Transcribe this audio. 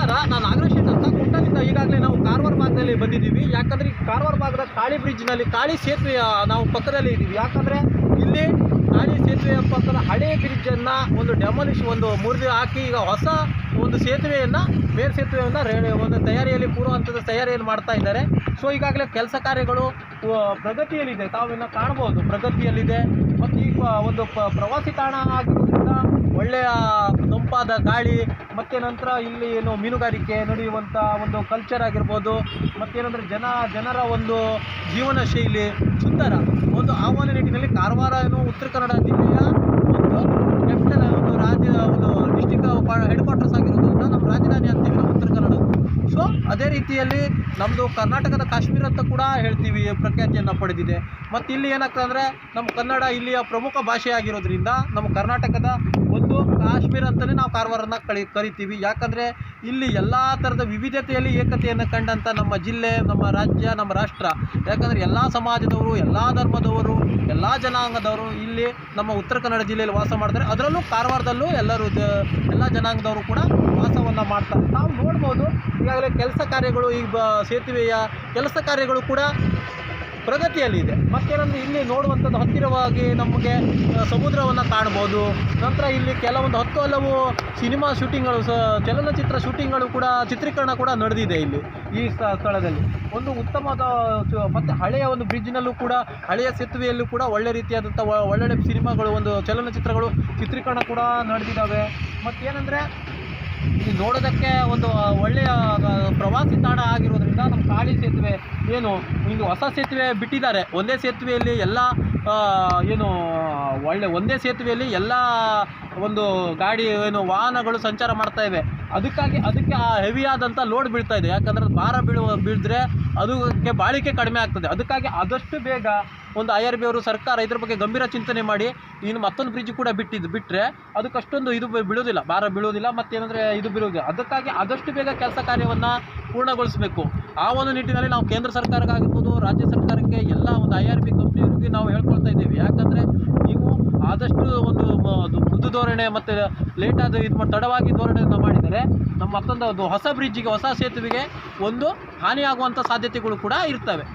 ನಮಸ್ಕಾರ, ನಾನು ನಾಗರಾಜ್ ಅಂತ ಕುಂಟಲಿಂದ. ಈಗಾಗಲೇ ನಾವು ಕಾರವಾರ ಭಾಗದಲ್ಲಿ ಬಂದಿದ್ದೀವಿ. ಯಾಕಂದರೆ ಈ ಕಾರವಾರ ಭಾಗದ ಕಾಳಿ ಬ್ರಿಡ್ಜ್ನಲ್ಲಿ, ಕಾಳಿ ಸೇತುವೆಯ ನಾವು ಪಕ್ಕದಲ್ಲಿ ಇದ್ದೀವಿ. ಯಾಕಂದರೆ ಇಲ್ಲಿ ಕಾಳಿ ಸೇತುವೆಯ ಪಕ್ಕದ ಹಳೆಯ ಬ್ರಿಡ್ಜನ್ನು ಒಂದು ಒಂದು ಮುರಿದು ಹಾಕಿ ಈಗ ಹೊಸ ಒಂದು ಸೇತುವೆಯನ್ನು, ಮೇಲ್ ಸೇತುವೆಯನ್ನು ಒಂದು ತಯಾರಿಯಲ್ಲಿ, ಪೂರ್ವ ಹಂತದ ತಯಾರಿಯಲ್ಲಿ ಮಾಡ್ತಾ ಇದ್ದಾರೆ. ಸೊ ಈಗಾಗಲೇ ಕೆಲಸ ಕಾರ್ಯಗಳು ಪ್ರಗತಿಯಲ್ಲಿದೆ, ತಾವಿನ್ನು ಕಾಣ್ಬೋದು ಪ್ರಗತಿಯಲ್ಲಿದೆ. ಮತ್ತು ಈಗ ಒಂದು ಪ್ರವಾಸಿ ತಾಣ ಆಗಿರೋದ್ರಿಂದ ಒಳ್ಳೆಯ ತಂಪಾದ ಗಾಳಿ, ಮತ್ತು ನಂತರ ಇಲ್ಲಿ ಏನು ಮೀನುಗಾರಿಕೆ ನಡೆಯುವಂಥ ಒಂದು ಕಲ್ಚರ್ ಆಗಿರ್ಬೋದು, ಮತ್ತೇನೆಂದರೆ ಜನರ ಒಂದು ಜೀವನ ಶೈಲಿ ಸುಂದರ ಒಂದು ಆಹ್ವಾನ ನಿಟ್ಟಿನಲ್ಲಿ ಕಾರವಾರ ಉತ್ತರ ಕನ್ನಡ ಜಿಲ್ಲೆಯ ಒಂದು ಕ್ಯಾಪಿಟಲ್, ಒಂದು ಒಂದು ಡಿಸ್ಟಿಕ್ ಹೆಡ್ ಕ್ವಾರ್ಟರ್ಸ್ ಆಗಿರೋದ್ರಿಂದ ನಮ್ಮ ರಾಜಧಾನಿ ಅಂತೀವಿ ನಾವು ಉತ್ತರ ಕನ್ನಡ. ಸೊ ಅದೇ ರೀತಿಯಲ್ಲಿ ನಮ್ಮದು ಕರ್ನಾಟಕದ ಕಾಶ್ಮೀರ ಅಂತ ಕೂಡ ಹೇಳ್ತೀವಿ, ಪ್ರಖ್ಯಾತಿಯನ್ನು ಪಡೆದಿದೆ. ಮತ್ತು ಇಲ್ಲಿ ಏನಾಗ್ತದೆ ಅಂದರೆ ನಮ್ಮ ಕನ್ನಡ ಇಲ್ಲಿಯ ಪ್ರಮುಖ ಭಾಷೆ ಆಗಿರೋದ್ರಿಂದ ನಮ್ಮ ಕರ್ನಾಟಕದ ಒಂದು ಕಾಶ್ಮೀರ ಅಂತಲೇ ನಾವು ಕಾರವಾರನ ಕರಿತೀವಿ. ಯಾಕಂದರೆ ಇಲ್ಲಿ ಎಲ್ಲ ಥರದ ವಿವಿಧತೆಯಲ್ಲಿ ಏಕತೆಯನ್ನು ಕಂಡಂಥ ನಮ್ಮ ಜಿಲ್ಲೆ, ನಮ್ಮ ರಾಜ್ಯ, ನಮ್ಮ ರಾಷ್ಟ್ರ. ಯಾಕಂದರೆ ಎಲ್ಲ ಸಮಾಜದವರು, ಎಲ್ಲ ಧರ್ಮದವರು, ಎಲ್ಲ ಜನಾಂಗದವರು ಇಲ್ಲಿ ನಮ್ಮ ಉತ್ತರ ಕನ್ನಡ ಜಿಲ್ಲೆಯಲ್ಲಿ ವಾಸ ಮಾಡ್ತಾರೆ. ಅದರಲ್ಲೂ ಕಾರವಾರದಲ್ಲೂ ಎಲ್ಲ ಜನಾಂಗದವರು ಕೂಡ ವಾಸವನ್ನು ಮಾಡ್ತಾರೆ. ನಾವು ನೋಡ್ಬೋದು ಈಗಾಗಲೇ ಕೆಲಸ ಕಾರ್ಯಗಳು, ಈಗ ಸೇತುವೆಯ ಕೆಲಸ ಕಾರ್ಯಗಳು ಕೂಡ ಪ್ರಗತಿಯಲ್ಲಿದೆ. ಮತ್ತೇನೆಂದರೆ ಇಲ್ಲಿ ನೋಡುವಂಥದ್ದು ಹತ್ತಿರವಾಗಿ ನಮಗೆ ಸಮುದ್ರವನ್ನು ಕಾಣ್ಬೋದು. ನಂತರ ಇಲ್ಲಿ ಕೆಲವೊಂದು ಹಲವು ಸಿನಿಮಾ ಶೂಟಿಂಗ್ಗಳು, ಚಲನಚಿತ್ರ ಶೂಟಿಂಗ್ಗಳು ಕೂಡ, ಚಿತ್ರೀಕರಣ ಕೂಡ ನಡೆದಿದೆ ಇಲ್ಲಿ ಈ ಸ್ಥಳದಲ್ಲಿ. ಒಂದು ಉತ್ತಮವಾದ ಮತ್ತು ಹಳೆಯ ಒಂದು ಬ್ರಿಡ್ಜ್ನಲ್ಲೂ ಕೂಡ, ಹಳೆಯ ಸೇತುವೆಯಲ್ಲೂ ಕೂಡ ಒಳ್ಳೆ ರೀತಿಯಾದಂಥ ಒಳ್ಳೊಳ್ಳೆ ಸಿನಿಮಾಗಳು, ಒಂದು ಚಲನಚಿತ್ರಗಳು ಚಿತ್ರೀಕರಣ ಕೂಡ ನಡೆದಿದ್ದಾವೆ. ಮತ್ತೇನೆಂದರೆ ಇಲ್ಲಿ ನೋಡೋದಕ್ಕೆ ಒಂದು ಒಳ್ಳೆಯ ಪ್ರವಾಸಿ ತಾಣ ಆಗಿರೋದ್ರಿಂದ ನಮ್ಮ ಕಾಳಿ ಸೇತುವೆ ಏನು ಒಂದು ಹೊಸ ಸೇತುವೆ ಬಿಟ್ಟಿದ್ದಾರೆ. ಒಂದೇ ಸೇತುವೆಯಲ್ಲಿ ಎಲ್ಲ ಒಂದೇ ಸೇತುವೆಯಲ್ಲಿ ಎಲ್ಲ ಒಂದು ಗಾಡಿ ವಾಹನಗಳು ಸಂಚಾರ ಮಾಡ್ತಾ ಇವೆ. ಅದಕ್ಕೆ ಹೆವಿಯಾದಂಥ ಲೋಡ್ ಬೀಳ್ತಾ ಇದೆ. ಯಾಕಂದರೆ ಭಾರ ಬೀಳಿದ್ರೆ ಅದಕ್ಕೆ ಬಾಳಿಕೆ ಕಡಿಮೆ ಆಗ್ತದೆ. ಅದಕ್ಕಾಗಿ ಆದಷ್ಟು ಬೇಗ ಒಂದು IRB ಅವರು, ಸರ್ಕಾರ ಇದ್ರ ಬಗ್ಗೆ ಗಂಭೀರ ಚಿಂತನೆ ಮಾಡಿ ಇನ್ನು ಮತ್ತೊಂದು ಬ್ರಿಡ್ಜ್ ಕೂಡ ಬಿಟ್ಟರೆ ಅದಕ್ಕಷ್ಟೊಂದು ಇದು ಬೀಳೋದಿಲ್ಲ, ಭಾರ ಬೀಳೋದಿಲ್ಲ, ಮತ್ತೇನೆಂದರೆ ಇದು ಬೀಳೋದಿಲ್ಲ. ಅದಕ್ಕಾಗಿ ಆದಷ್ಟು ಬೇಗ ಕೆಲಸ ಕಾರ್ಯವನ್ನು ಪೂರ್ಣಗೊಳಿಸಬೇಕು. ಆ ಒಂದು ನಿಟ್ಟಿನಲ್ಲಿ ನಾವು ಕೇಂದ್ರ ಸರ್ಕಾರಕ್ಕಾಗಿರ್ಬೋದು, ರಾಜ್ಯ ಸರ್ಕಾರಕ್ಕೆ, ಎಲ್ಲ ಒಂದು IRB ಕಂಪ್ನಿಯವರಿಗೆ ನಾವು ಹೇಳ್ಕೊಳ್ತಾ ಇದ್ದೀವಿ. ಯಾಕಂದರೆ ನೀವು ಆದಷ್ಟು ಒಂದು ಮೃದು ಧೋರಣೆ ಮತ್ತು ಲೇಟಾದ ತಡವಾಗಿ ಧೋರಣೆಯನ್ನು ಮಾಡಿದರೆ ನಮ್ಮ ಮತ್ತೊಂದು ಹೊಸ ಬ್ರಿಡ್ಜಿಗೆ, ಹೊಸ ಸೇತುವೆಗೆ ಒಂದು ಹಾನಿಯಾಗುವಂಥ ಸಾಧ್ಯತೆಗಳು ಕೂಡ ಇರ್ತವೆ.